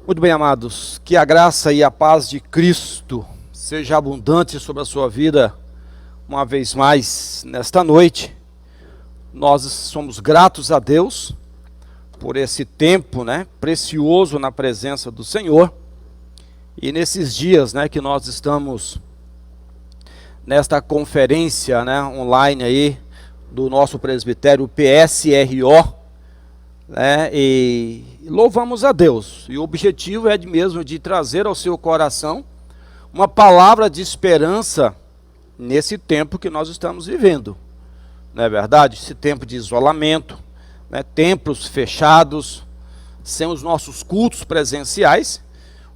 Muito bem, amados, que a graça e a paz de Cristo seja abundante sobre a sua vida, uma vez mais, nesta noite. Nós somos gratos a Deus por esse tempo, precioso na presença do Senhor. E nesses dias, que nós estamos nesta conferência, online aí, do nosso presbitério PSRO, e louvamos a Deus, e o objetivo é mesmo de trazer ao seu coração uma palavra de esperança nesse tempo que nós estamos vivendo, não é verdade? Esse tempo de isolamento, templos fechados, sem os nossos cultos presenciais,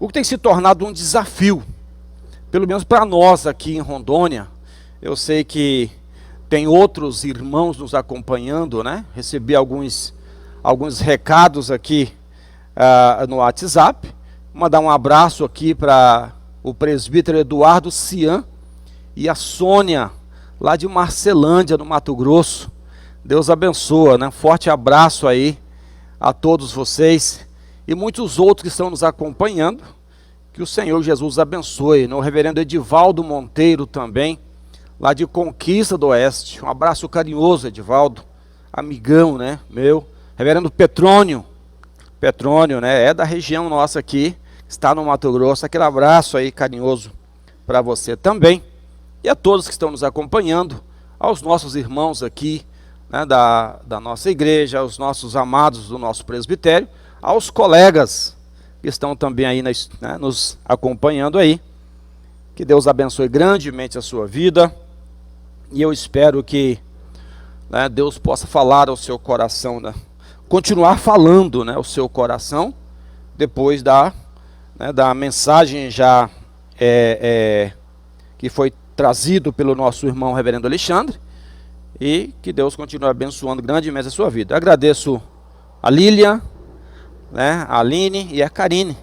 o que tem se tornado um desafio, pelo menos para nós aqui em Rondônia. Eu sei que tem outros irmãos nos acompanhando, recebi alguns recados aqui no WhatsApp. Mandar um abraço aqui para o presbítero Eduardo Cian e a Sônia, lá de Marcelândia, no Mato Grosso. Deus abençoa, Forte abraço aí a todos vocês e muitos outros que estão nos acompanhando. Que o Senhor Jesus abençoe, O reverendo Edivaldo Monteiro também, lá de Conquista do Oeste. Um abraço carinhoso, Edivaldo, amigão, meu. Reverendo Petrônio, é da região nossa aqui, está no Mato Grosso. Aquele abraço aí carinhoso para você também. E a todos que estão nos acompanhando, aos nossos irmãos aqui, da nossa igreja, aos nossos amados do nosso presbitério, aos colegas que estão também aí nos acompanhando aí. Que Deus abençoe grandemente a sua vida. E eu espero que Deus possa falar ao seu coração, continuar falando, o seu coração, depois da mensagem já que foi trazido pelo nosso irmão reverendo Alexandre, e que Deus continue abençoando grandemente a sua vida. Eu agradeço a Lília, a Aline e a Karina,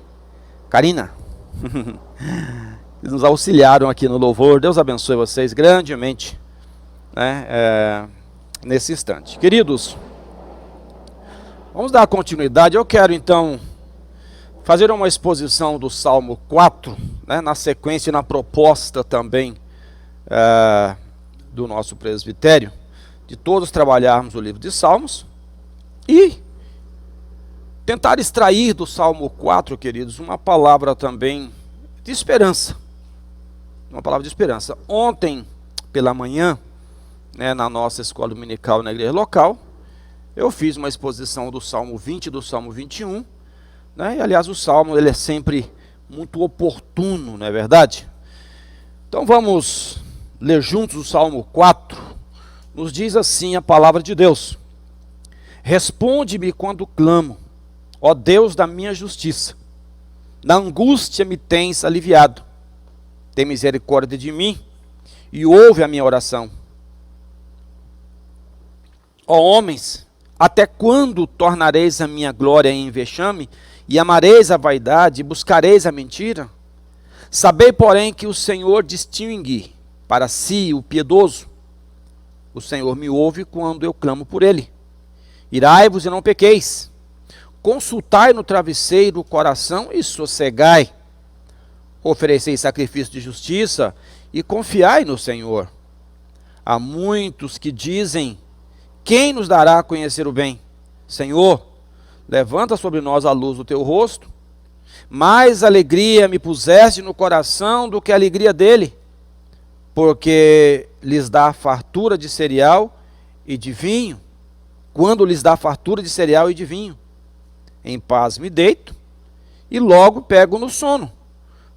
eles nos auxiliaram aqui no louvor. Deus abençoe vocês grandemente, nesse instante. Queridos, vamos dar continuidade. Eu quero então fazer uma exposição do Salmo 4, na sequência e na proposta também do nosso presbitério, de todos trabalharmos o livro de Salmos, e tentar extrair do Salmo 4, queridos, uma palavra também de esperança. Uma palavra de esperança. Ontem, pela manhã, na nossa escola dominical na igreja local, eu fiz uma exposição do Salmo 20 e do Salmo 21, e aliás o Salmo ele é sempre muito oportuno, não é verdade? Então vamos ler juntos o Salmo 4, nos diz assim a palavra de Deus: responde-me quando clamo, ó Deus da minha justiça, na angústia me tens aliviado, tem misericórdia de mim e ouve a minha oração. Ó homens, até quando tornareis a minha glória em vexame, e amareis a vaidade, e buscareis a mentira? Sabei, porém, que o Senhor distingue para si o piedoso. O Senhor me ouve quando eu clamo por ele. Irai-vos e não pequeis. Consultai no travesseiro o coração e sossegai. Oferecei sacrifício de justiça e confiai no Senhor. Há muitos que dizem: quem nos dará a conhecer o bem? Senhor, levanta sobre nós a luz do teu rosto. Mais alegria me puseste no coração do que a alegria dele, porque lhes dá fartura de cereal e de vinho. Quando lhes dá fartura de cereal e de vinho, em paz me deito e logo pego no sono,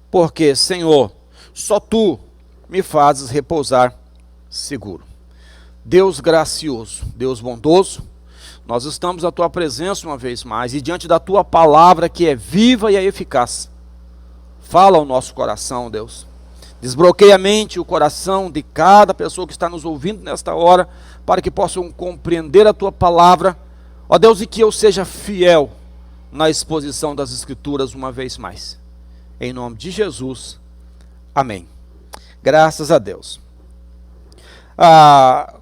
porque, Senhor, só tu me fazes repousar seguro. Deus gracioso, Deus bondoso, nós estamos à tua presença uma vez mais, e diante da tua palavra que é viva e é eficaz. Fala ao nosso coração, Deus. Desbloqueia a mente e o coração de cada pessoa que está nos ouvindo nesta hora, para que possam compreender a tua palavra, ó Deus, e que eu seja fiel na exposição das Escrituras uma vez mais. Em nome de Jesus, amém. Graças a Deus.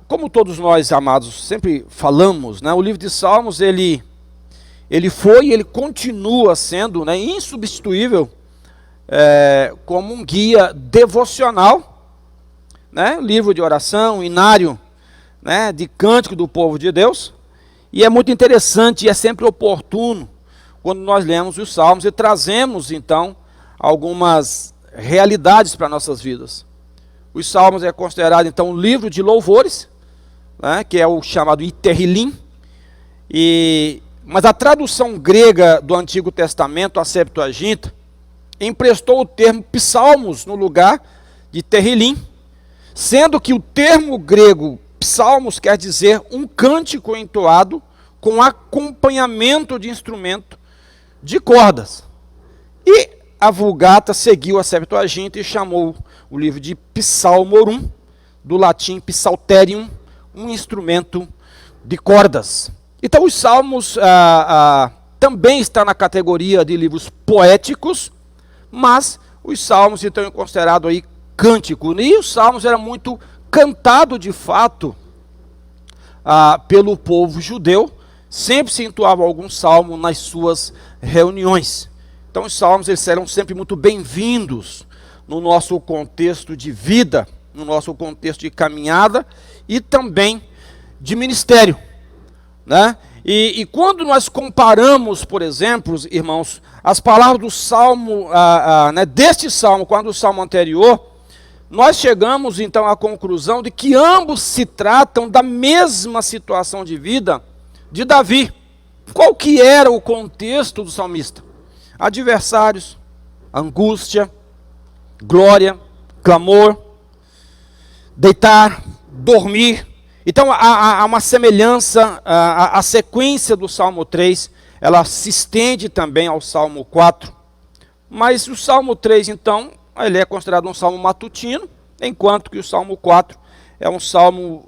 Como todos nós, amados, sempre falamos, o livro de Salmos, ele ele foi e ele continua sendo, né, insubstituível como um guia devocional, né, livro de oração, inário, né, de cântico do povo de Deus. E é muito interessante e é sempre oportuno quando nós lemos os Salmos e trazemos então algumas realidades para nossas vidas. Os Salmos é considerado então um livro de louvores, né, que é o chamado Iterrilim, mas a tradução grega do Antigo Testamento, a Septuaginta, emprestou o termo psalmos no lugar de Terrilim, sendo que o termo grego psalmos quer dizer um cântico entoado com acompanhamento de instrumento de cordas. E a Vulgata seguiu a Septuaginta e chamou o livro de Psalmorum, do latim psalterium, um instrumento de cordas. Então os Salmos também está na categoria de livros poéticos, mas os Salmos então é considerado aí cântico. E os Salmos era muito cantado de fato pelo povo judeu, sempre se entoava algum salmo nas suas reuniões. Então os salmos eles eram sempre muito bem-vindos no nosso contexto de vida, no nosso contexto de caminhada e também de ministério, né? E quando nós comparamos, por exemplo, irmãos, as palavras do salmo, deste salmo com a do salmo anterior, nós chegamos então à conclusão de que ambos se tratam da mesma situação de vida de Davi. Qual que era o contexto do salmista? Adversários, angústia, glória, clamor, deitar, dormir. Então há uma semelhança, a sequência do Salmo 3, ela se estende também ao Salmo 4. Mas o Salmo 3, então, ele é considerado um salmo matutino, enquanto que o Salmo 4 é um salmo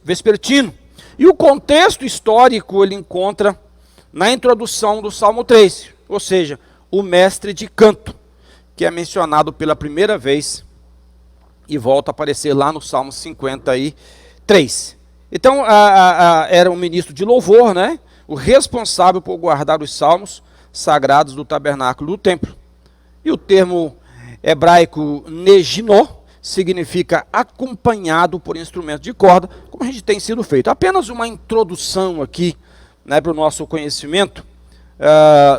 vespertino. E o contexto histórico ele encontra na introdução do Salmo 3, ou seja, o mestre de canto, que é mencionado pela primeira vez e volta a aparecer lá no Salmo 53. Então, era um ministro de louvor, né? O responsável por guardar os salmos sagrados do tabernáculo do templo. E o termo hebraico neginó significa acompanhado por instrumento de corda, como a gente tem sido feito. Apenas uma introdução aqui, né, para o nosso conhecimento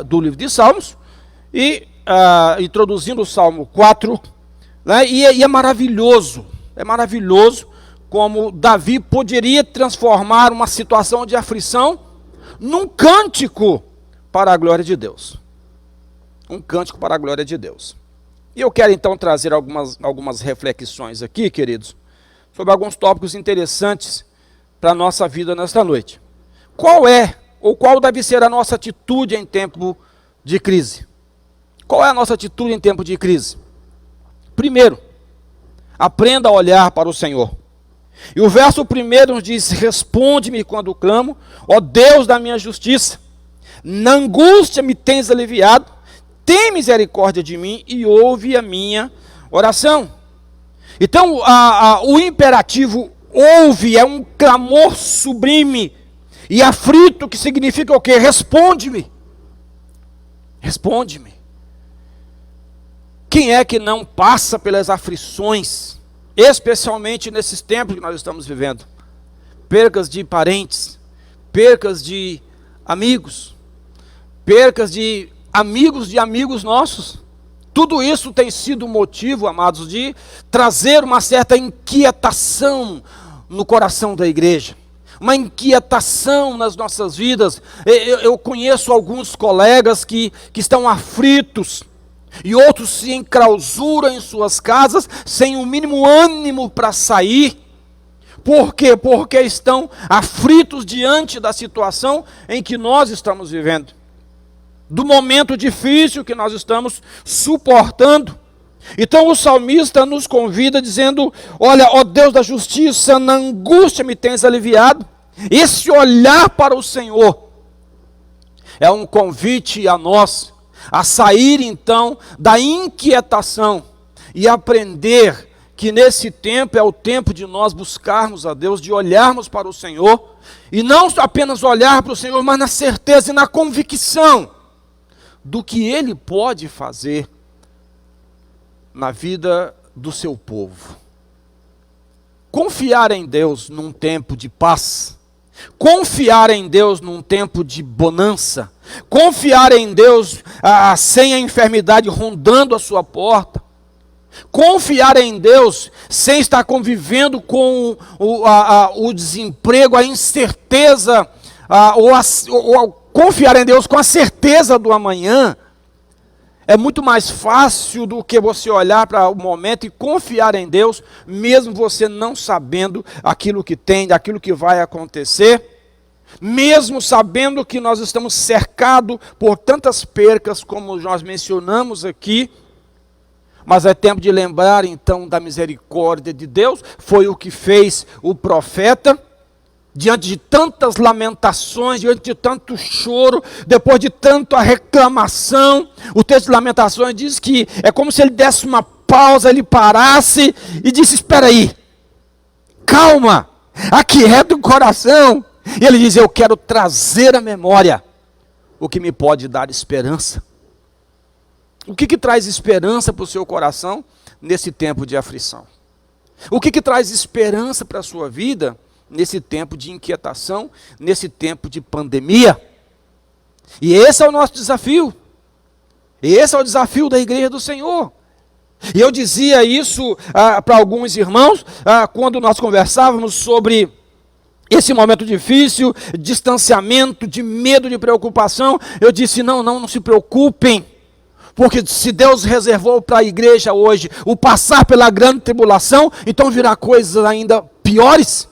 do livro de Salmos, e introduzindo o Salmo 4, né, e é maravilhoso como Davi poderia transformar uma situação de aflição num cântico para a glória de Deus. Um cântico para a glória de Deus. E eu quero então trazer algumas reflexões aqui, queridos, sobre alguns tópicos interessantes para a nossa vida nesta noite. Qual deve ser a nossa atitude em tempo de crise? Qual é a nossa atitude em tempo de crise? Primeiro, aprenda a olhar para o Senhor. E o verso 1 nos diz: responde-me quando clamo, ó Deus da minha justiça. Na angústia me tens aliviado, tem misericórdia de mim e ouve a minha oração. Então, o imperativo ouve é um clamor sublime e aflito, que significa o quê? Responde-me. Responde-me. Quem é que não passa pelas aflições, especialmente nesses tempos que nós estamos vivendo? Percas de parentes, percas de amigos, percas de amigos nossos. Tudo isso tem sido motivo, amados, de trazer uma certa inquietação no coração da igreja, uma inquietação nas nossas vidas. Eu conheço alguns colegas que estão aflitos, e outros se enclausuram em suas casas, sem o mínimo ânimo para sair. Por quê? Porque estão aflitos diante da situação em que nós estamos vivendo, do momento difícil que nós estamos suportando. Então o salmista nos convida dizendo: olha, ó Deus da justiça, na angústia me tens aliviado. Esse olhar para o Senhor é um convite a nós a sair então da inquietação e aprender que nesse tempo é o tempo de nós buscarmos a Deus, de olharmos para o Senhor, e não apenas olhar para o Senhor, mas na certeza e na convicção do que Ele pode fazer na vida do seu povo. Confiar em Deus num tempo de paz, confiar em Deus num tempo de bonança, confiar em Deus sem a enfermidade rondando a sua porta, confiar em Deus sem estar convivendo com o desemprego, a incerteza, ou confiar em Deus com a certeza do amanhã, é muito mais fácil do que você olhar para o momento e confiar em Deus, mesmo você não sabendo aquilo que tem, daquilo que vai acontecer, mesmo sabendo que nós estamos cercados por tantas percas, como nós mencionamos aqui. Mas é tempo de lembrar então da misericórdia de Deus. Foi o que fez o profeta, diante de tantas lamentações, diante de tanto choro, depois de tanta reclamação. O texto de Lamentações diz que é como se ele desse uma pausa, ele parasse e disse: espera aí, calma, aquieta o coração. E ele diz: eu quero trazer à memória o que me pode dar esperança. O que traz esperança para o seu coração nesse tempo de aflição? O que traz esperança para a sua vida nesse tempo de inquietação, nesse tempo de pandemia? E esse é o nosso desafio. Esse é o desafio da igreja do Senhor. E eu dizia isso para alguns irmãos, quando nós conversávamos sobre esse momento difícil, distanciamento, de medo, de preocupação. Eu disse: não se preocupem. Porque se Deus reservou para a igreja hoje o passar pela grande tribulação, então virá coisas ainda piores.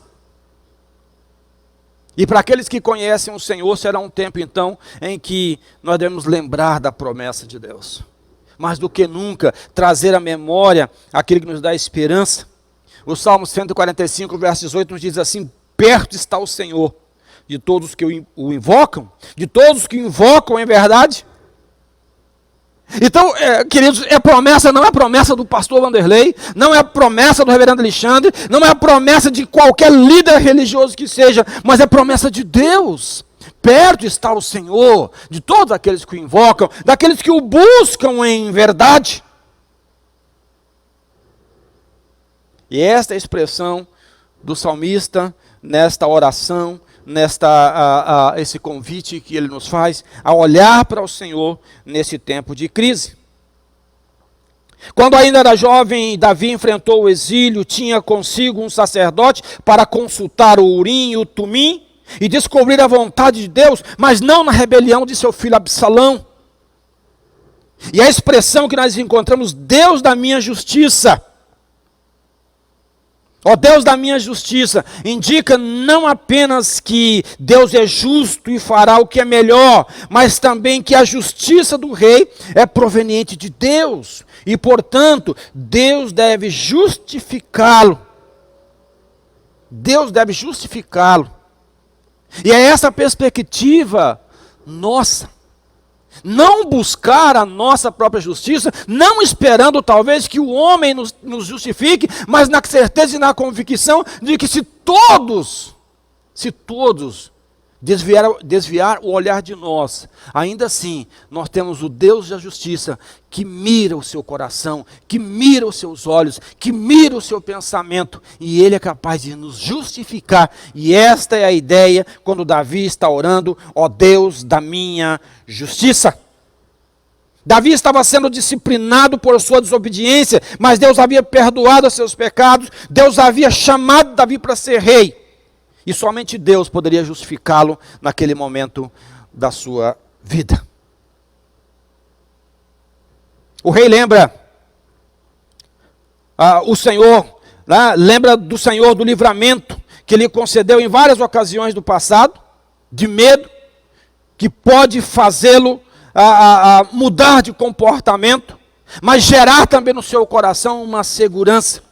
E para aqueles que conhecem o Senhor, será um tempo então em que nós devemos lembrar da promessa de Deus. Mais do que nunca, trazer à memória aquilo que nos dá esperança. O Salmo 145, versos 8 nos diz assim: perto está o Senhor de todos que o invocam, de todos que o invocam em verdade. Então, queridos, promessa, não é promessa do pastor Vanderlei, não é promessa do reverendo Alexandre, não é promessa de qualquer líder religioso que seja, mas é promessa de Deus. Perto está o Senhor de todos aqueles que o invocam, daqueles que o buscam em verdade. E esta é a expressão do salmista nesta oração, esse convite que ele nos faz a olhar para o Senhor nesse tempo de crise. Quando ainda era jovem, Davi enfrentou o exílio, tinha consigo um sacerdote para consultar o Urim e o Tumim e descobrir a vontade de Deus, mas não na rebelião de seu filho Absalão. E a expressão que nós encontramos: Deus da minha justiça, ó Deus da minha justiça, indica não apenas que Deus é justo e fará o que é melhor, mas também que a justiça do rei é proveniente de Deus. E, portanto, Deus deve justificá-lo. Deus deve justificá-lo. E é essa perspectiva nossa. Não buscar a nossa própria justiça, não esperando talvez que o homem nos justifique, mas na certeza e na convicção de que se todos desviar o olhar de nós, ainda assim nós temos o Deus da justiça que mira o seu coração, que mira os seus olhos, que mira o seu pensamento, e Ele é capaz de nos justificar. E esta é a ideia quando Davi está orando: ó Deus da minha justiça. Davi estava sendo disciplinado por sua desobediência, mas Deus havia perdoado os seus pecados, Deus havia chamado Davi para ser rei, e somente Deus poderia justificá-lo naquele momento da sua vida. O rei lembra o Senhor, lembra do Senhor do livramento que Ele concedeu em várias ocasiões do passado, de medo, que pode fazê-lo mudar de comportamento, mas gerar também no seu coração uma segurança.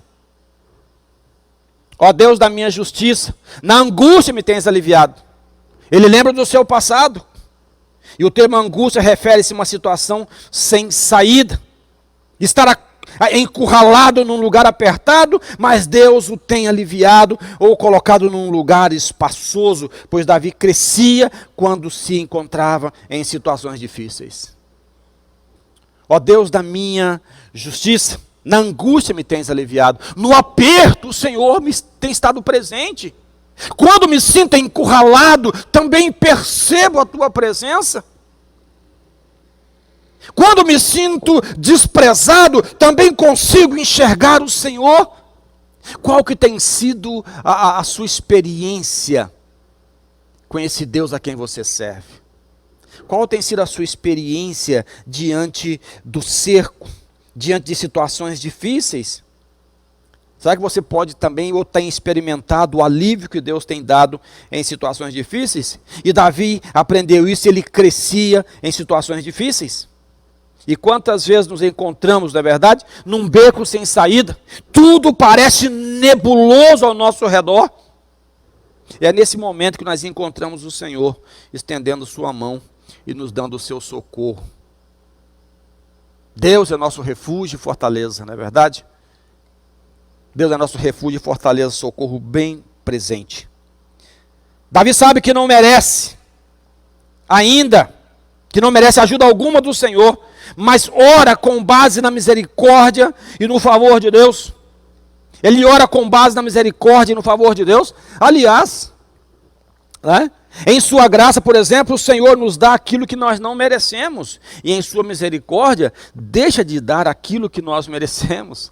Ó Deus da minha justiça, na angústia me tens aliviado. Ele lembra do seu passado. E o termo angústia refere-se a uma situação sem saída. Estar encurralado num lugar apertado, mas Deus o tem aliviado ou colocado num lugar espaçoso, pois Davi crescia quando se encontrava em situações difíceis. Ó Deus da minha justiça, na angústia me tens aliviado, no aperto o Senhor me tem estado presente. Quando me sinto encurralado, também percebo a tua presença. Quando me sinto desprezado, também consigo enxergar o Senhor. Qual que tem sido a sua experiência com esse Deus a quem você serve? Qual tem sido a sua experiência diante do cerco, diante de situações difíceis? Será que você pode também ou tem experimentado o alívio que Deus tem dado em situações difíceis? E Davi aprendeu isso, ele crescia em situações difíceis. E quantas vezes nos encontramos, não é verdade, num beco sem saída, tudo parece nebuloso ao nosso redor. É nesse momento que nós encontramos o Senhor, estendendo sua mão e nos dando o seu socorro. Deus é nosso refúgio e fortaleza, não é verdade? Deus é nosso refúgio e fortaleza, socorro bem presente. Davi sabe que não merece, ainda, que não merece ajuda alguma do Senhor, mas ora com base na misericórdia e no favor de Deus. Ele ora com base na misericórdia e no favor de Deus. Aliás, né, em sua graça, por exemplo, o Senhor nos dá aquilo que nós não merecemos. E em sua misericórdia, deixa de dar aquilo que nós merecemos.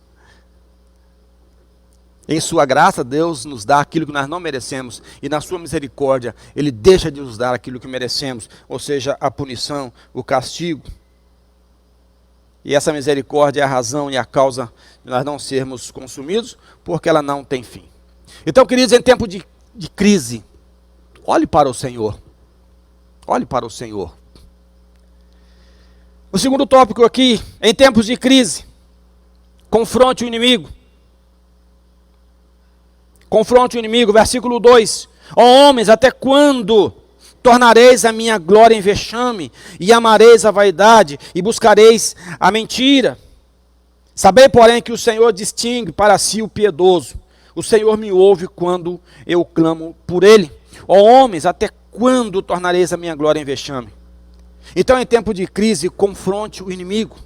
Em sua graça, Deus nos dá aquilo que nós não merecemos. E na sua misericórdia, Ele deixa de nos dar aquilo que merecemos. Ou seja, a punição, o castigo. E essa misericórdia é a razão e a causa de nós não sermos consumidos, porque ela não tem fim. Então, queridos, em tempo de crise, olhe para o Senhor. Olhe para o Senhor. O segundo tópico aqui, em tempos de crise, confronte o inimigo. Confronte o inimigo, versículo 2. Ó homens, até quando tornareis a minha glória em vexame, e amareis a vaidade, e buscareis a mentira? Sabei, porém, que o Senhor distingue para si o piedoso. O Senhor me ouve quando eu clamo por ele. Ó homens, até quando tornareis a minha glória em vexame? Então, em tempo de crise, confronte o inimigo.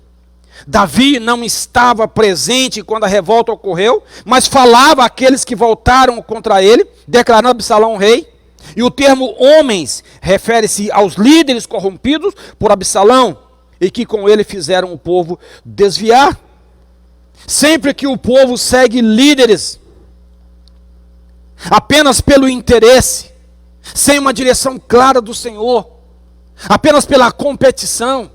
Davi não estava presente quando a revolta ocorreu, mas falava àqueles que voltaram contra ele, declarando Absalão rei. E o termo homens refere-se aos líderes corrompidos por Absalão e que com ele fizeram o povo desviar. Sempre que o povo segue líderes apenas pelo interesse, sem uma direção clara do Senhor, apenas pela competição,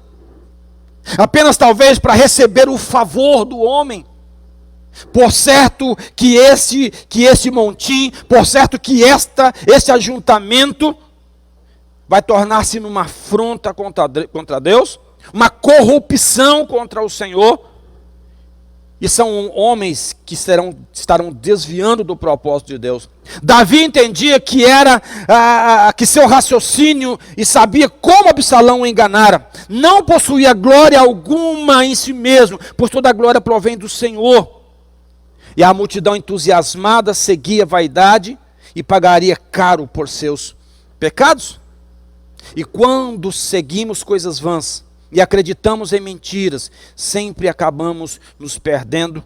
apenas talvez para receber o favor do homem, por certo que esse montim, por certo que esse ajuntamento vai tornar-se numa afronta contra Deus, uma corrupção contra o Senhor, e são homens que estarão desviando do propósito de Deus. Davi entendia que que seu raciocínio e sabia como Absalão o enganara. Não possuía glória alguma em si mesmo, pois toda a glória provém do Senhor. E a multidão entusiasmada seguia a vaidade e pagaria caro por seus pecados. E quando seguimos coisas vãs e acreditamos em mentiras, sempre acabamos nos perdendo,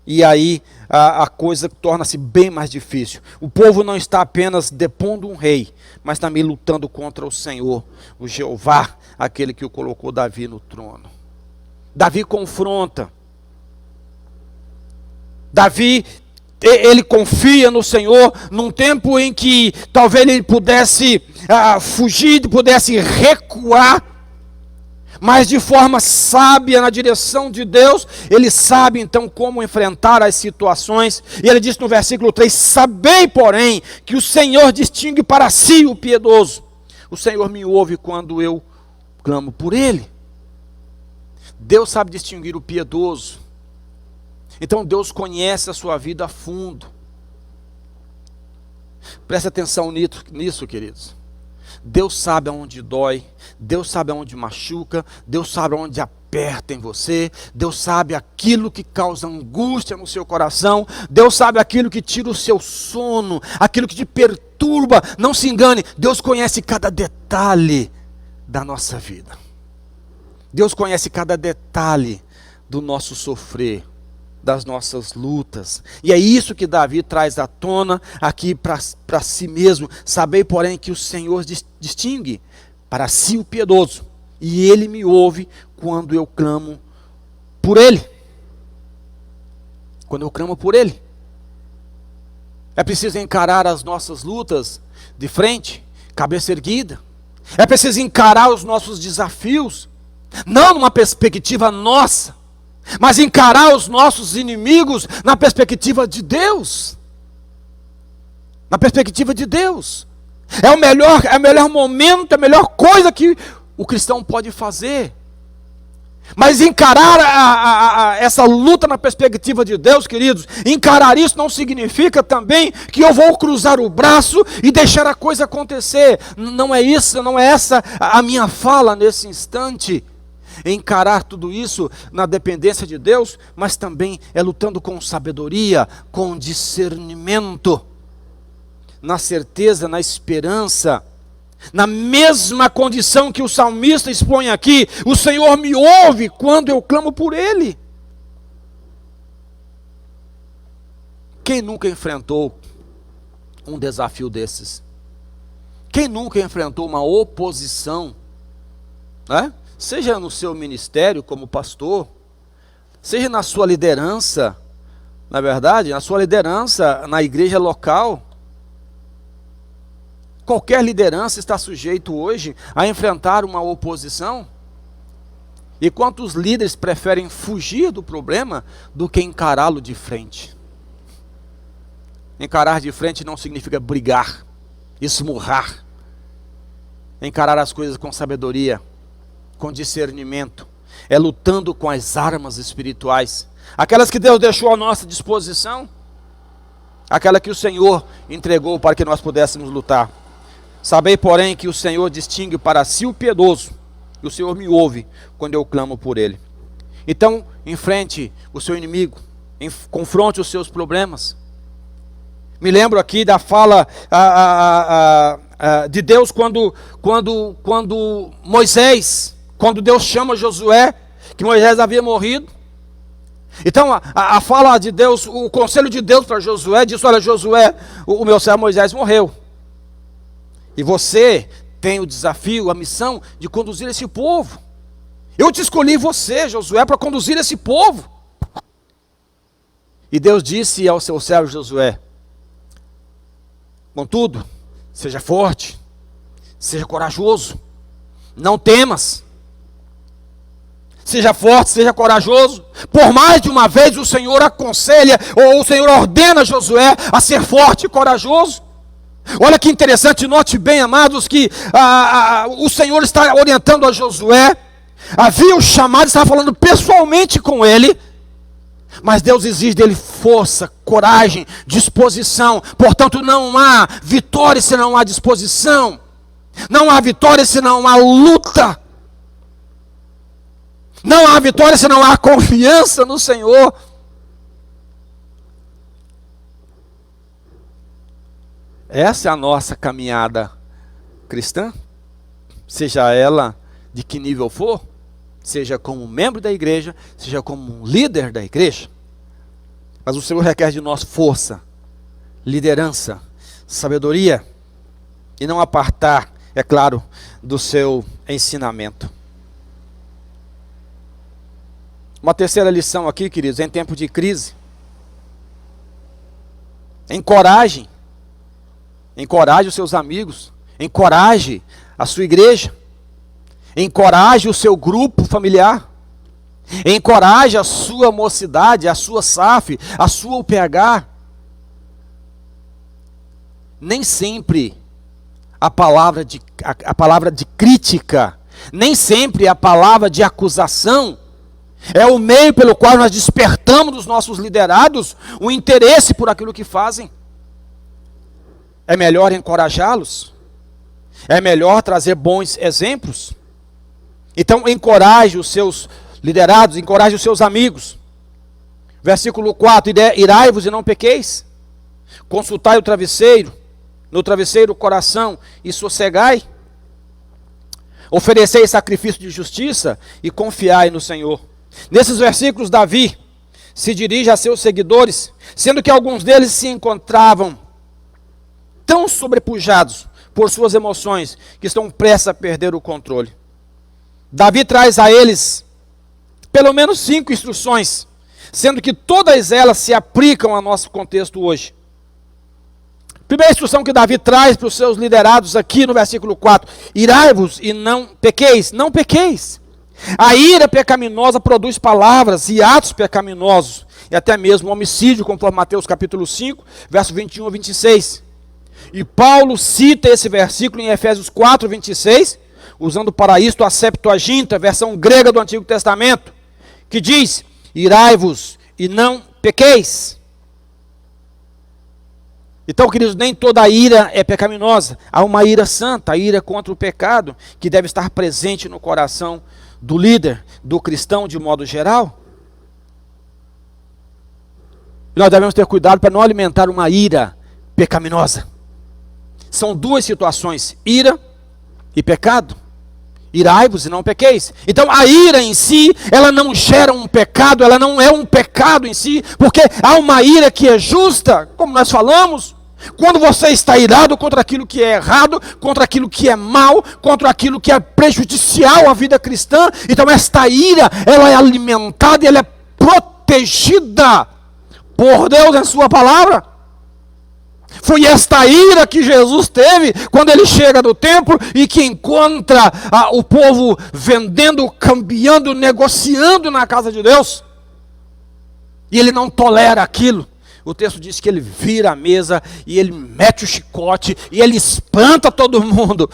e aí a coisa torna-se bem mais difícil. O povo não está apenas depondo um rei, mas também lutando contra o Senhor, o Jeová, aquele que o colocou Davi no trono. Davi confronta. Davi, ele confia no Senhor num tempo em que talvez ele pudesse fugir, pudesse recuar, mas de forma sábia, na direção de Deus. Ele sabe então como enfrentar as situações, e ele diz no versículo 3, sabei porém que o Senhor distingue para si o piedoso, o Senhor me ouve quando eu clamo por ele. Deus sabe distinguir o piedoso, então Deus conhece a sua vida a fundo. Preste atenção nisso, queridos. Deus sabe aonde dói, Deus sabe aonde machuca, Deus sabe aonde aperta em você, Deus sabe aquilo que causa angústia no seu coração, Deus sabe aquilo que tira o seu sono, aquilo que te perturba. Não se engane, Deus conhece cada detalhe da nossa vida. Deus conhece cada detalhe do nosso sofrer, das nossas lutas. E é isso que Davi traz à tona aqui para si mesmo. Sabei, porém, que o Senhor distingue para si o piedoso, e Ele me ouve quando eu clamo por Ele. Quando eu clamo por Ele. É preciso encarar as nossas lutas de frente, cabeça erguida. É preciso encarar os nossos desafios, não numa perspectiva nossa, mas encarar os nossos inimigos na perspectiva de Deus. Na perspectiva de Deus. É o melhor momento, é a melhor coisa que o cristão pode fazer. Mas encarar essa luta na perspectiva de Deus, queridos, encarar isso não significa também que eu vou cruzar o braço e deixar a coisa acontecer. Não é isso, não é essa a minha fala nesse instante. Encarar tudo isso na dependência de Deus, mas também é lutando com sabedoria, com discernimento, na certeza, na esperança, na mesma condição que o salmista expõe aqui: o Senhor me ouve quando eu clamo por Ele. Quem nunca enfrentou um desafio desses? Quem nunca enfrentou uma oposição, né? Seja no seu ministério como pastor, seja na sua liderança, na verdade, na sua liderança na igreja local. Qualquer liderança está sujeito hoje a enfrentar uma oposição. E quantos líderes preferem fugir do problema do que encará-lo de frente? Encarar de frente não significa brigar, esmurrar. Encarar as coisas com sabedoria, com discernimento, é lutando com as armas espirituais, aquelas que Deus deixou à nossa disposição, aquela que o Senhor entregou para que nós pudéssemos lutar. Sabei, porém, que o Senhor distingue para si o piedoso, e o Senhor me ouve quando eu clamo por Ele. Então, enfrente o seu inimigo, confronte os seus problemas. Me lembro aqui da fala de Deus quando Moisés, quando Deus chama Josué, que Moisés havia morrido. Então a fala de Deus, o conselho de Deus para Josué, disse: olha Josué, o meu servo Moisés morreu. E você tem o desafio, a missão de conduzir esse povo. Eu te escolhi você, Josué, para conduzir esse povo. E Deus disse ao seu servo Josué: contudo, seja forte, seja corajoso, não temas. Seja forte, seja corajoso. Por mais de uma vez o Senhor aconselha, ou o Senhor ordena Josué a ser forte e corajoso. Olha que interessante, note bem, amados, que o Senhor está orientando a Josué. Havia o chamado, estava falando pessoalmente com ele, mas Deus exige dele força, coragem, disposição. Portanto, não há vitória se não há disposição. Não há vitória se não há luta. Não há vitória se não há confiança no Senhor. Essa é a nossa caminhada cristã, seja ela de que nível for, seja como membro da igreja, seja como um líder da igreja. Mas o Senhor requer de nós força, liderança, sabedoria, e não apartar, é claro, do seu ensinamento. Uma terceira lição aqui, queridos, em tempo de crise: encoraje os seus amigos, encoraje a sua igreja, encoraje o seu grupo familiar, encoraje a sua mocidade, a sua SAF, a sua UPH. Nem sempre a palavra de crítica, nem sempre a palavra de acusação é o meio pelo qual nós despertamos nos nossos liderados o interesse por aquilo que fazem. É melhor encorajá-los, É melhor trazer bons exemplos. Então, encoraje os seus liderados, encoraje os seus amigos. Versículo 4, irai-vos e não pequeis. Consultai no travesseiro o coração e sossegai. Oferecei sacrifício de justiça e confiai no Senhor. Nesses versículos, Davi se dirige a seus seguidores, sendo que alguns deles se encontravam tão sobrepujados por suas emoções que estão prestes a perder o controle. Davi traz a eles pelo menos 5 instruções, sendo que todas elas se aplicam ao nosso contexto hoje. Primeira instrução que Davi traz para os seus liderados aqui no versículo 4: irai-vos e não pequeis. Não pequeis. A ira pecaminosa produz palavras e atos pecaminosos, e até mesmo homicídio, conforme Mateus capítulo 5, verso 21 a 26. E Paulo cita esse versículo em Efésios 4, 26, usando para isto a Septuaginta, versão grega do Antigo Testamento, que diz: irai-vos e não pequeis. Então, queridos, nem toda ira é pecaminosa. Há uma ira santa, a ira contra o pecado, que deve estar presente no coração do líder, do cristão de modo geral. E nós devemos ter cuidado para não alimentar uma ira pecaminosa. São 2 situações: ira e pecado. Irai-vos e não pequeis. Então a ira em si, ela não gera um pecado, ela não é um pecado em si, porque há uma ira que é justa, como nós falamos. Quando você está irado contra aquilo que é errado, contra aquilo que é mal, contra aquilo que é prejudicial à vida cristã, então esta ira, ela é alimentada e ela é protegida por Deus em sua palavra. Foi esta ira que Jesus teve quando ele chega do templo e que encontra o povo vendendo, cambiando, negociando na casa de Deus. E ele não tolera aquilo. O texto diz que ele vira a mesa e ele mete o chicote e ele espanta todo mundo.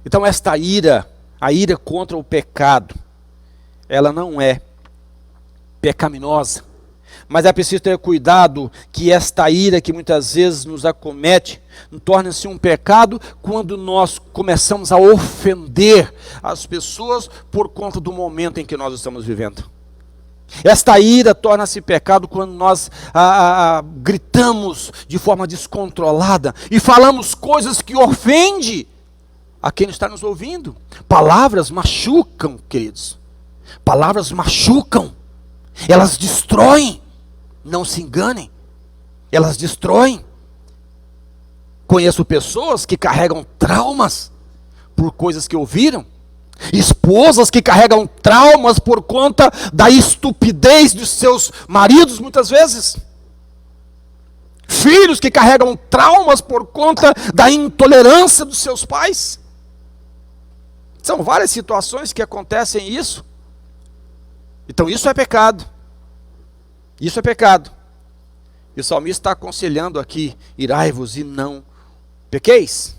Então esta ira, a ira contra o pecado, ela não é pecaminosa. Mas é preciso ter cuidado que esta ira que muitas vezes nos acomete torne-se um pecado quando nós começamos a ofender as pessoas por conta do momento em que nós estamos vivendo. Esta ira torna-se pecado quando nós gritamos de forma descontrolada e falamos coisas que ofendem a quem está nos ouvindo. Palavras machucam, queridos. Palavras machucam. Elas destroem. Não se enganem. Elas destroem. Conheço pessoas que carregam traumas por coisas que ouviram. Esposas que carregam traumas por conta da estupidez dos seus maridos, muitas vezes. Filhos que carregam traumas por conta da intolerância dos seus pais. São várias situações que acontecem isso. Então isso é pecado. Isso é pecado. E o salmista está aconselhando aqui: irai-vos e não pequeis.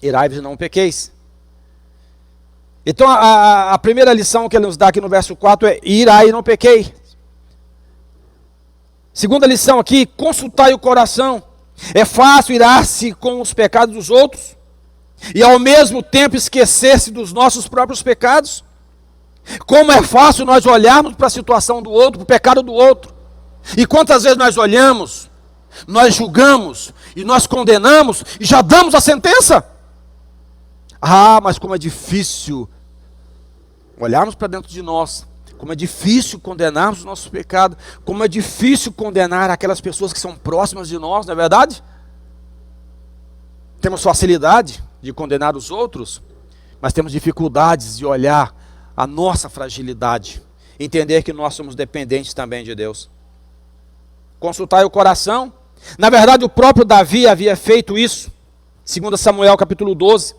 Irai-vos e não pequeis. Então a primeira lição que ele nos dá aqui no verso 4 é: irai e não pequei. Segunda lição aqui: consultai o coração. É fácil irar-se com os pecados dos outros e ao mesmo tempo esquecer-se dos nossos próprios pecados. Como é fácil nós olharmos para a situação do outro, para o pecado do outro. E quantas vezes nós olhamos, nós julgamos e nós condenamos e já damos a sentença. Ah, mas como é difícil olharmos para dentro de nós, como é difícil condenarmos os nossos pecados, como é difícil condenar aquelas pessoas que são próximas de nós, não é verdade? Temos facilidade de condenar os outros, mas temos dificuldades de olhar a nossa fragilidade, entender que nós somos dependentes também de Deus. Consultai o coração. Na verdade, o próprio Davi havia feito isso, 2 Samuel capítulo 12.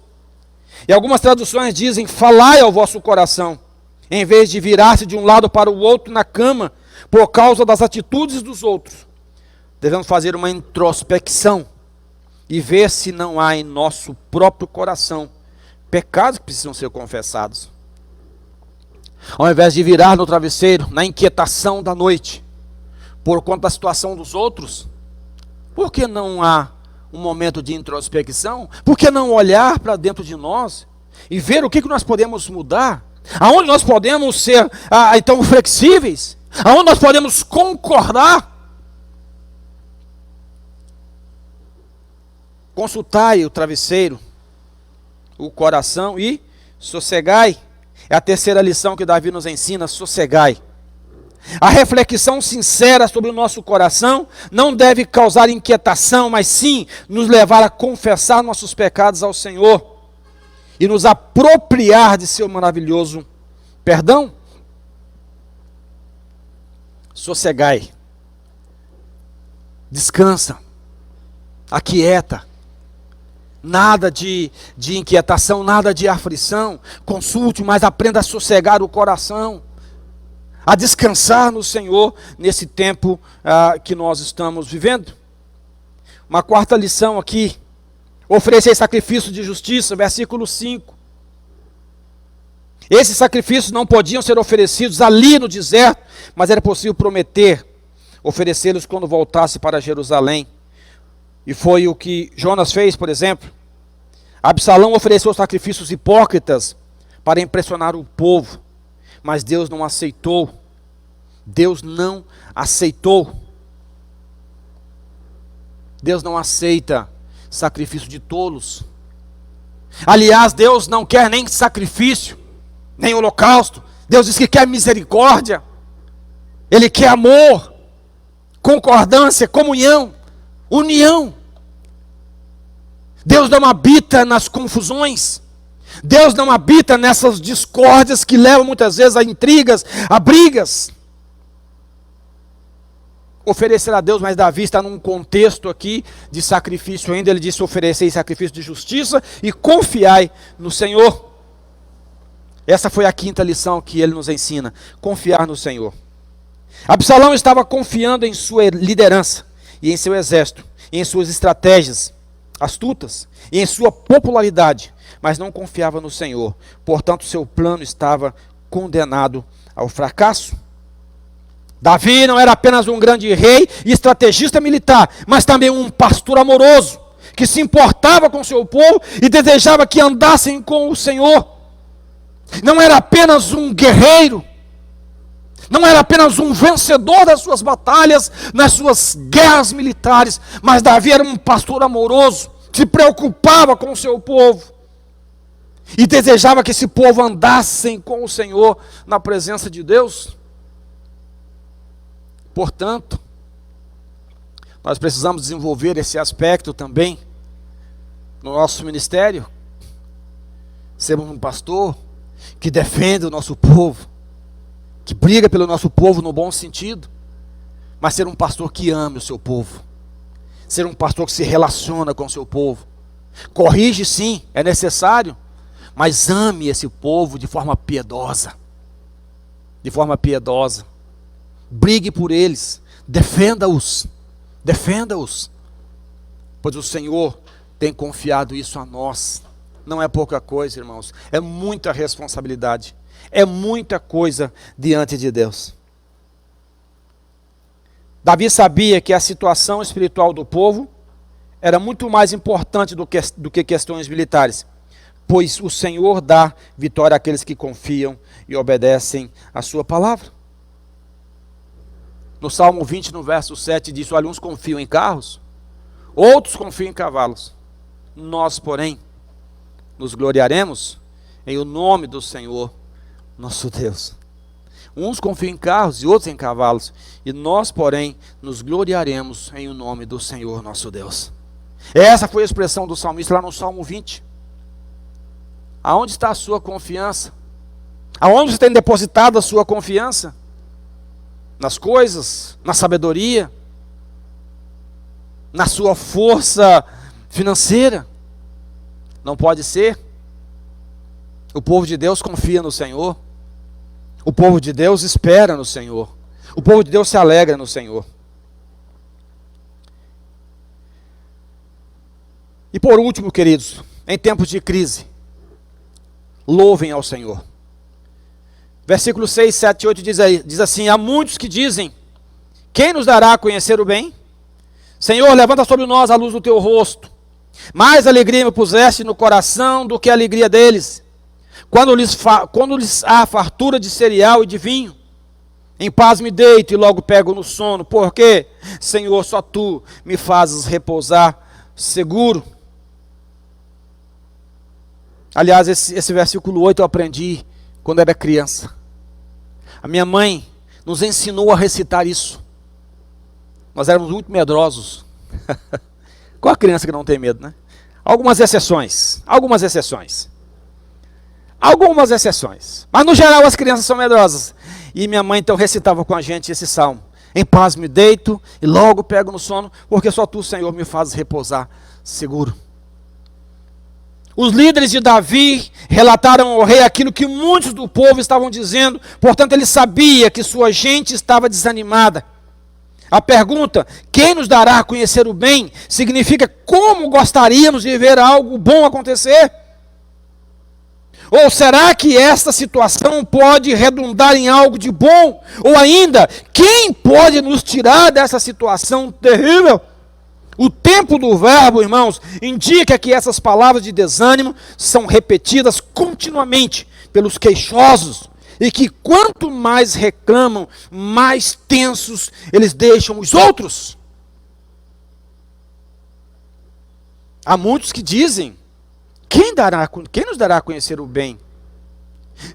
E algumas traduções dizem: falai ao vosso coração, em vez de virar-se de um lado para o outro na cama, por causa das atitudes dos outros. Devemos fazer uma introspecção e ver se não há em nosso próprio coração pecados que precisam ser confessados. Ao invés de virar no travesseiro, na inquietação da noite, por conta da situação dos outros, por que não há um momento de introspecção? Por que não olhar para dentro de nós e ver o que nós podemos mudar? Aonde nós podemos ser então flexíveis? Aonde nós podemos concordar? Consultai o travesseiro, o coração e sossegai. É a terceira lição que Davi nos ensina: sossegai. A reflexão sincera sobre o nosso coração não deve causar inquietação, mas sim nos levar a confessar nossos pecados ao Senhor e nos apropriar de seu maravilhoso perdão. Sossegai. Descansa. Aquieta. Nada de inquietação, nada de aflição. Consulte, mas aprenda a sossegar o coração, a descansar no Senhor nesse tempo que nós estamos vivendo. Uma quarta lição aqui: oferecer sacrifício de justiça, versículo 5. Esses sacrifícios não podiam ser oferecidos ali no deserto, mas era possível prometer oferecê-los quando voltasse para Jerusalém. E foi o que Jonas fez, por exemplo. Absalão ofereceu sacrifícios hipócritas para impressionar o povo, mas Deus não aceitou. Deus não aceitou. Deus não aceita sacrifício de tolos. Aliás, Deus não quer nem sacrifício, nem holocausto. Deus diz que quer misericórdia. Ele quer amor, concordância, comunhão, união. Deus não habita nas confusões. Deus não habita nessas discórdias que levam muitas vezes a intrigas, a brigas. Oferecer a Deus, mas Davi está num contexto aqui de sacrifício ainda. Ele disse: oferecei sacrifício de justiça e confiai no Senhor. Essa foi a quinta lição que ele nos ensina: confiar no Senhor. Absalão estava confiando em sua liderança, e em seu exército, e em suas estratégias astutas, e em sua popularidade, mas não confiava no Senhor. Portanto, seu plano estava condenado ao fracasso. Davi não era apenas um grande rei e estrategista militar, mas também um pastor amoroso, que se importava com seu povo e desejava que andassem com o Senhor. Não era apenas um guerreiro, não era apenas um vencedor das suas batalhas, nas suas guerras militares, mas Davi era um pastor amoroso, que se preocupava com o seu povo e desejava que esse povo andassem com o Senhor na presença de Deus. Portanto, nós precisamos desenvolver esse aspecto também no nosso ministério. Sermos um pastor que defende o nosso povo, que briga pelo nosso povo no bom sentido, mas ser um pastor que ame o seu povo, ser um pastor que se relaciona com o seu povo. Corrige sim, é necessário, mas ame esse povo de forma piedosa. De forma piedosa. Brigue por eles, defenda-os, pois o Senhor tem confiado isso a nós. Não é pouca coisa, irmãos, é muita responsabilidade, é muita coisa diante de Deus. Davi sabia que a situação espiritual do povo era muito mais importante do que questões militares, pois o Senhor dá vitória àqueles que confiam e obedecem a sua palavra. No Salmo 20, no verso 7, diz: olha, uns confiam em carros, outros confiam em cavalos. Nós, porém, nos gloriaremos em o nome do Senhor, nosso Deus. Uns confiam em carros e outros em cavalos, e nós, porém, nos gloriaremos em o nome do Senhor, nosso Deus. Essa foi a expressão do salmista lá no Salmo 20. Aonde está a sua confiança? Aonde você tem depositado a sua confiança? Nas coisas, na sabedoria, na sua força financeira? Não pode ser. O povo de Deus confia no Senhor. O povo de Deus espera no Senhor. O povo de Deus se alegra no Senhor. E por último, queridos, em tempos de crise, louvem ao Senhor. Versículos 6, 7 e 8 diz assim: há muitos que dizem: quem nos dará a conhecer o bem? Senhor, levanta sobre nós a luz do teu rosto. Mais alegria me puseste no coração do que a alegria deles, quando lhes há fartura de cereal e de vinho. Em paz me deito e logo pego no sono, porque, Senhor, só tu me fazes repousar seguro. Aliás, esse versículo 8 eu aprendi quando era criança. A minha mãe nos ensinou a recitar isso. Nós éramos muito medrosos. Qual a criança que não tem medo, né? Algumas exceções. Mas no geral as crianças são medrosas. E minha mãe então recitava com a gente esse salmo. Em paz me deito e logo pego no sono, porque só tu, Senhor, me fazes repousar seguro. Os líderes de Davi relataram ao rei aquilo que muitos do povo estavam dizendo, portanto ele sabia que sua gente estava desanimada. A pergunta, quem nos dará a conhecer o bem, significa como gostaríamos de ver algo bom acontecer? Ou será que esta situação pode redundar em algo de bom? Ou ainda, quem pode nos tirar dessa situação terrível? O tempo do verbo, irmãos, indica que essas palavras de desânimo são repetidas continuamente pelos queixosos, e que quanto mais reclamam, mais tensos eles deixam os outros. Há muitos que dizem, quem nos dará a conhecer o bem?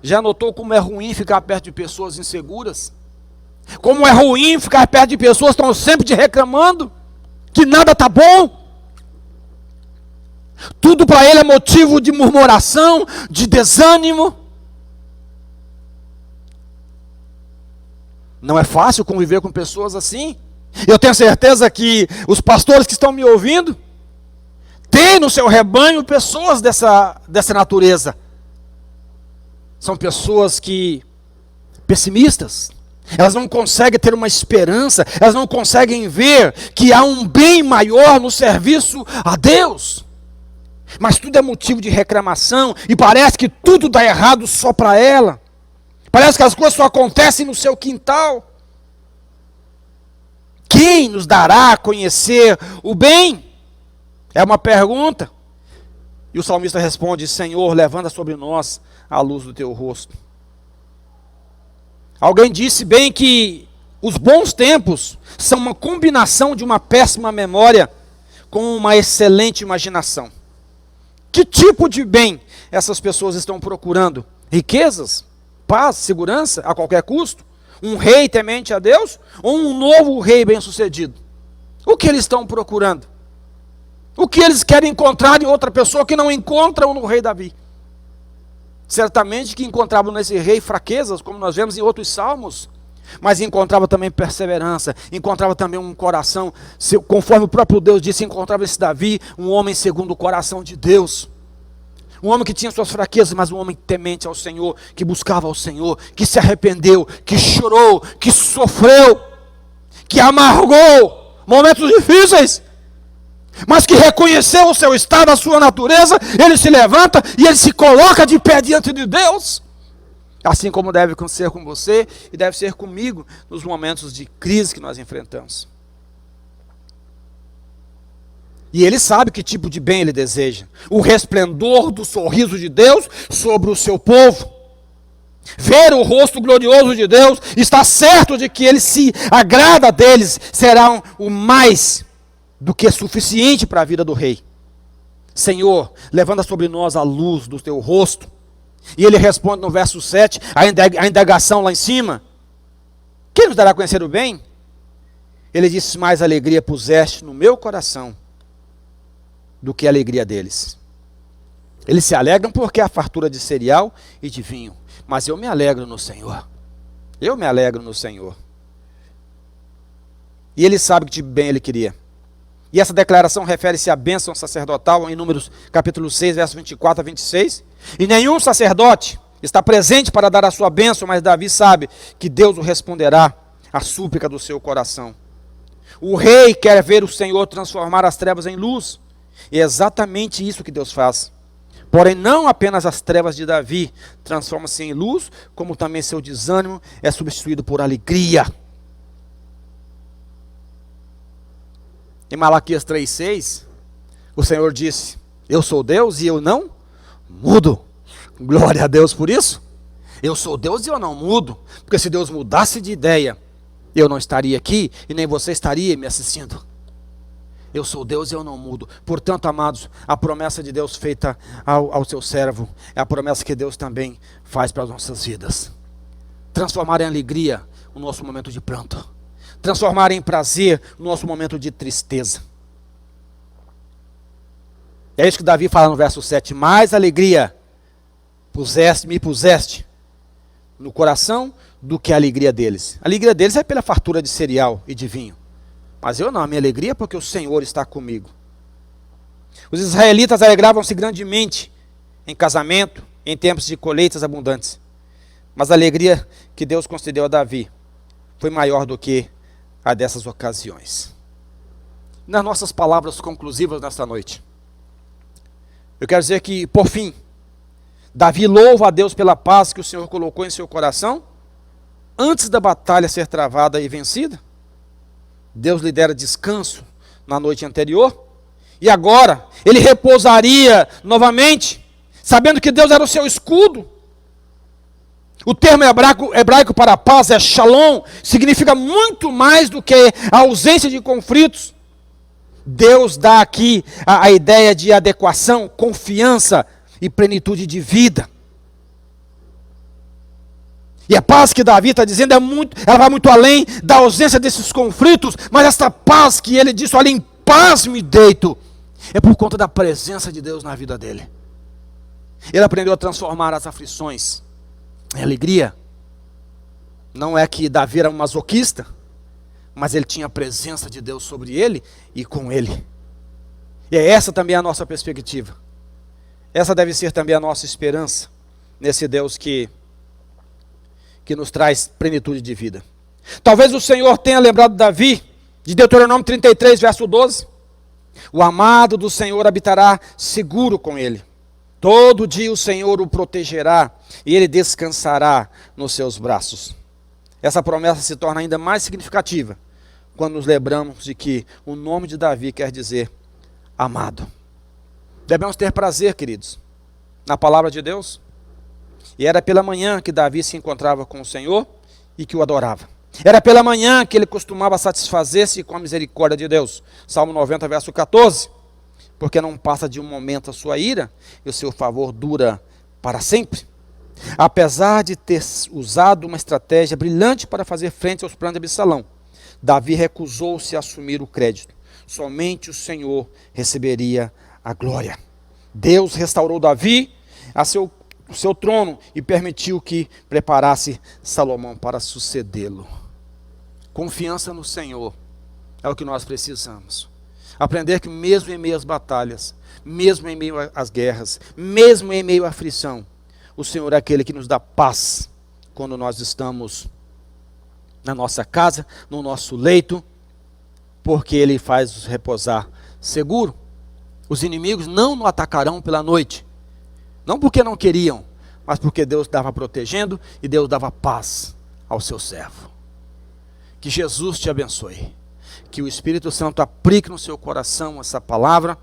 Já notou como é ruim ficar perto de pessoas inseguras? Como é ruim ficar perto de pessoas que estão sempre te reclamando? Que nada está bom? Tudo para ele é motivo de murmuração, de desânimo. Não é fácil conviver com pessoas assim. Eu tenho certeza que os pastores que estão me ouvindo têm no seu rebanho pessoas dessa natureza. São pessoas pessimistas. Elas não conseguem ter uma esperança, elas não conseguem ver que há um bem maior no serviço a Deus. Mas tudo é motivo de reclamação e parece que tudo dá errado só para ela. Parece que as coisas só acontecem no seu quintal. Quem nos dará a conhecer o bem? É uma pergunta. E o salmista responde, Senhor, levanta sobre nós a luz do teu rosto. Alguém disse bem que os bons tempos são uma combinação de uma péssima memória com uma excelente imaginação. Que tipo de bem essas pessoas estão procurando? Riquezas? Paz? Segurança? A qualquer custo? Um rei temente a Deus? Ou um novo rei bem-sucedido? O que eles estão procurando? O que eles querem encontrar em outra pessoa que não encontram no rei Davi? Certamente que encontravam nesse rei fraquezas, como nós vemos em outros salmos, mas encontrava também perseverança, encontrava também um coração, conforme o próprio Deus disse, encontrava esse Davi, um homem segundo o coração de Deus. Um homem que tinha suas fraquezas, mas um homem temente ao Senhor, que buscava ao Senhor, que se arrependeu, que chorou, que sofreu, que amargou momentos difíceis, mas que reconheceu o seu estado, a sua natureza, ele se levanta e ele se coloca de pé diante de Deus. Assim como deve ser com você e deve ser comigo nos momentos de crise que nós enfrentamos. E ele sabe que tipo de bem ele deseja. O resplendor do sorriso de Deus sobre o seu povo. Ver o rosto glorioso de Deus, está certo de que ele se agrada deles, será o mais do que suficiente para a vida do rei. Senhor, levanta sobre nós a luz do teu rosto. E ele responde no verso 7, a indagação lá em cima. Quem nos dará a conhecer o bem? Ele disse, mais alegria puseste no meu coração do que a alegria deles. Eles se alegram porque há fartura de cereal e de vinho. Mas eu me alegro no Senhor. Eu me alegro no Senhor. E ele sabe que tipo bem ele queria. E essa declaração refere-se à bênção sacerdotal em Números capítulo 6, verso 24 a 26. E nenhum sacerdote está presente para dar a sua bênção, mas Davi sabe que Deus o responderá à súplica do seu coração. O rei quer ver o Senhor transformar as trevas em luz. E é exatamente isso que Deus faz. Porém, não apenas as trevas de Davi transformam-se em luz, como também seu desânimo é substituído por alegria. Em Malaquias 3,6, o Senhor disse: eu sou Deus e eu não mudo. Glória a Deus por isso. Eu sou Deus e eu não mudo. Porque se Deus mudasse de ideia, eu não estaria aqui e nem você estaria me assistindo. Eu sou Deus e eu não mudo. Portanto, amados, a promessa de Deus feita ao seu servo é a promessa que Deus também faz para as nossas vidas. Transformar em alegria o nosso momento de pranto. Transformar em prazer o nosso momento de tristeza. É isso que Davi fala no verso 7. Mais alegria me puseste no coração do que a alegria deles. A alegria deles é pela fartura de cereal e de vinho. Mas eu não, a minha alegria é porque o Senhor está comigo. Os israelitas alegravam-se grandemente em casamento, em tempos de colheitas abundantes. Mas a alegria que Deus concedeu a Davi foi maior do que a dessas ocasiões. Nas nossas palavras conclusivas nesta noite, eu quero dizer que, por fim, Davi louva a Deus pela paz que o Senhor colocou em seu coração antes da batalha ser travada e vencida. Deus lhe dera descanso na noite anterior, e agora ele repousaria novamente, sabendo que Deus era o seu escudo. O termo hebraico para paz é shalom, significa muito mais do que a ausência de conflitos. Deus dá aqui a ideia de adequação, confiança e plenitude de vida. E a paz que Davi está dizendo ela vai muito além da ausência desses conflitos, mas essa paz que ele disse: olha, em paz me deito, é por conta da presença de Deus na vida dele. Ele aprendeu a transformar as aflições em alegria. Não é que Davi era um masoquista, mas ele tinha a presença de Deus sobre ele e com ele. E é essa também a nossa perspectiva. Essa deve ser também a nossa esperança nesse Deus que nos traz plenitude de vida. Talvez o Senhor tenha lembrado Davi de Deuteronômio 33, verso 12. O amado do Senhor habitará seguro com ele. Todo dia o Senhor o protegerá e ele descansará nos seus braços. Essa promessa se torna ainda mais significativa quando nos lembramos de que o nome de Davi quer dizer amado. Devemos ter prazer, queridos, na palavra de Deus. E era pela manhã que Davi se encontrava com o Senhor e que o adorava. Era pela manhã que ele costumava satisfazer-se com a misericórdia de Deus. Salmo 90, verso 14. Porque não passa de um momento a sua ira, e o seu favor dura para sempre. Apesar de ter usado uma estratégia brilhante para fazer frente aos planos de Absalão, Davi recusou-se a assumir o crédito. Somente o Senhor receberia a glória. Deus restaurou Davi a seu trono e permitiu que preparasse Salomão para sucedê-lo. Confiança no Senhor é o que nós precisamos. Aprender que mesmo em meio às batalhas, mesmo em meio às guerras, mesmo em meio à aflição, o Senhor é aquele que nos dá paz quando nós estamos na nossa casa, no nosso leito, porque Ele faz nos repousar seguro. Os inimigos não nos atacarão pela noite, não porque não queriam, mas porque Deus estava protegendo e Deus dava paz ao seu servo. Que Jesus te abençoe. Que o Espírito Santo aplique no seu coração essa palavra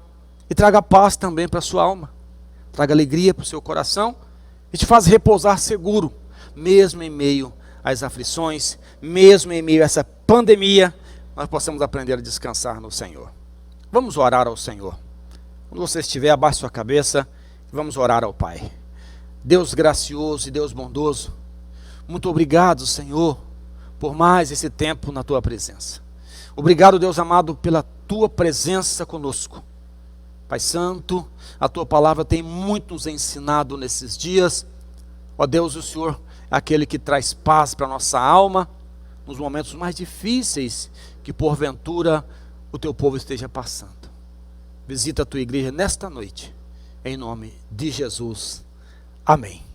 e traga paz também para a sua alma. Traga alegria para o seu coração e te faz repousar seguro, mesmo em meio às aflições, mesmo em meio a essa pandemia, nós possamos aprender a descansar no Senhor. Vamos orar ao Senhor. Quando você estiver, abaixe sua cabeça e vamos orar ao Pai. Deus gracioso e Deus bondoso, muito obrigado, Senhor, por mais esse tempo na Tua presença. Obrigado, Deus amado, pela Tua presença conosco. Pai Santo, a Tua palavra tem muito nos ensinado nesses dias. Ó Deus, o Senhor é aquele que traz paz para a nossa alma, nos momentos mais difíceis que porventura o Teu povo esteja passando. Visita a Tua igreja nesta noite, em nome de Jesus. Amém.